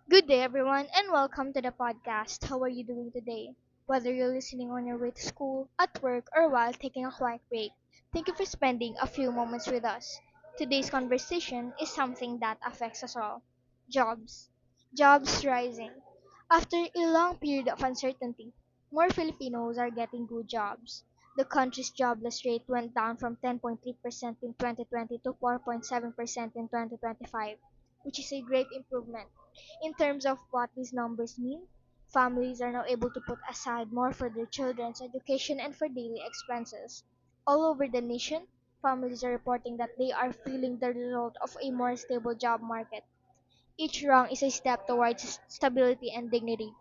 Good day, everyone, and welcome to the podcast. How are you doing today? Whether you're listening on your way to school, at work, or while taking a quiet break, thank you for spending a few moments with us. Today's conversation is something that affects us all jobs. Jobs rising. After a long period of uncertainty, more Filipinos are getting good jobs. The country's jobless rate went down from 10.3% in 2020 to 4.7% in 2025, which is a great improvement. In terms of what these numbers mean, families are now able to put aside more for their children's education and for daily expenses. All over the nation, families are reporting that they are feeling the result of a more stable job market. Each rung is a step towards stability and dignity.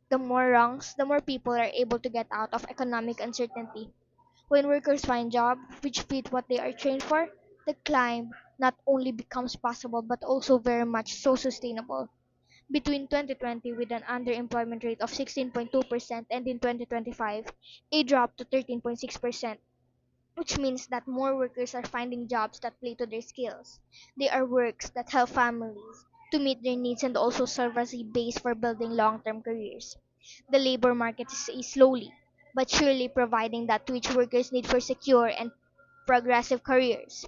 The more rungs, the more people are able to get out of economic uncertainty. When workers find jobs which fit what they are trained for, the climb not only becomes possible but also very much so sustainable. Between 2020 with an underemployment rate of 16.2% and in 2025 a drop to 13.6%, which means that more workers are finding jobs that play to their skills. They are works that help families to meet their needs and also serve as a base for building long-term careers. The labor market is slowly but surely providing that which workers need for secure and progressive careers.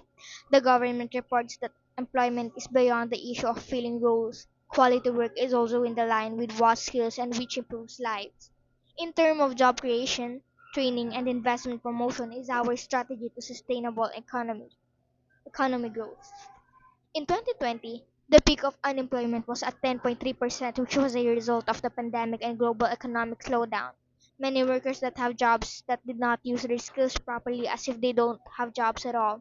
The government reports that employment is beyond the issue of filling roles. Quality work is also in the line with what skills and which improves lives. In terms of job creation, training and investment promotion is our strategy to sustainable economy growth. In 2020, the peak of unemployment was at 10.3%, which was a result of the pandemic and global economic slowdown. Many workers that have jobs that did not use their skills properly as if they don't have jobs at all.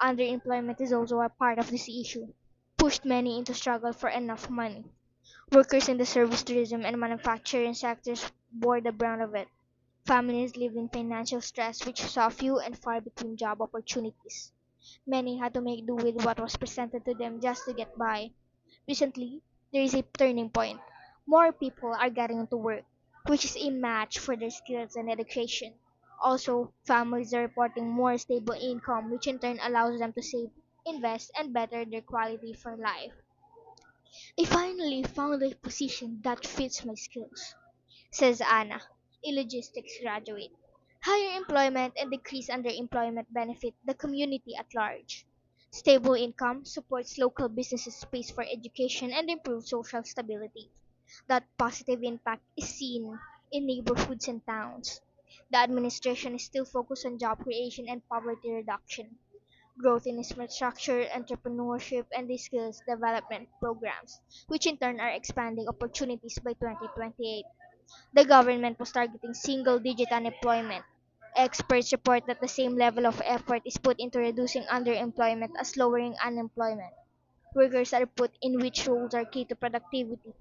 Underemployment is also a part of this issue, pushed many into struggle for enough money. Workers in the service, tourism, and manufacturing sectors bore the brunt of it. Families lived in financial stress, which saw few and far between job opportunities. Many had to make do with what was presented to them just to get by. Recently, there is a turning point. More people are getting into work, which is a match for their skills and education. Also, families are reporting more stable income, which in turn allows them to save, invest, and better their quality for life. I finally found a position that fits my skills, says Anna, a logistics graduate. Higher employment and decreased underemployment benefit the community at large. Stable income supports local businesses' space for education and improves social stability. That positive impact is seen in neighborhoods and towns. The administration is still focused on job creation and poverty reduction, growth in infrastructure, entrepreneurship, and the skills development programs, which in turn are expanding opportunities by 2028. The government was targeting single-digit unemployment. Experts report that the same level of effort is put into reducing underemployment as lowering unemployment. Workers are put in which roles are key to productivity,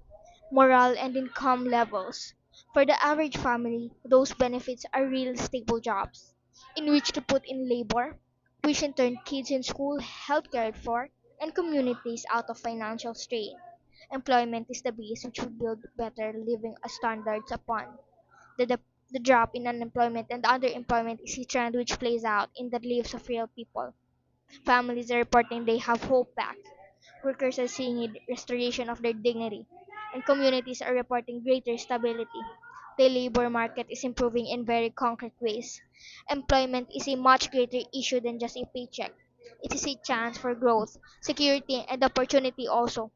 morale, and income levels. For the average family, those benefits are real stable jobs in which to put in labor, which in turn kids in school, health cared for, and communities out of financial strain. Employment is the base which will build better living standards upon. The drop in unemployment and underemployment is a trend which plays out in the lives of real people. Families are reporting they have hope back. Workers are seeing a restoration of their dignity, and communities are reporting greater stability. The labor market is improving in very concrete ways. Employment is a much greater issue than just a paycheck. It is a chance for growth, security, and opportunity also.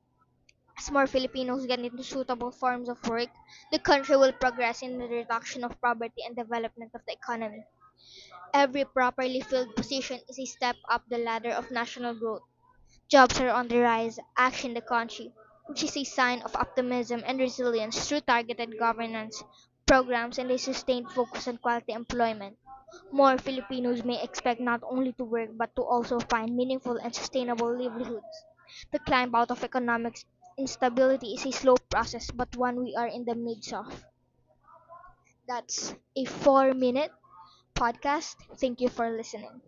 As more Filipinos get into suitable forms of work, the country will progress in the reduction of poverty and development of the economy. Every properly filled position is a step up the ladder of national growth. Jobs are on the rise, action the country, which is a sign of optimism and resilience through targeted governance, programs, and a sustained focus on quality employment. More Filipinos may expect not only to work but to also find meaningful and sustainable livelihoods. The climb out of economic instability is a slow process but one we are in the midst of. That's a 4-minute podcast. Thank you for listening.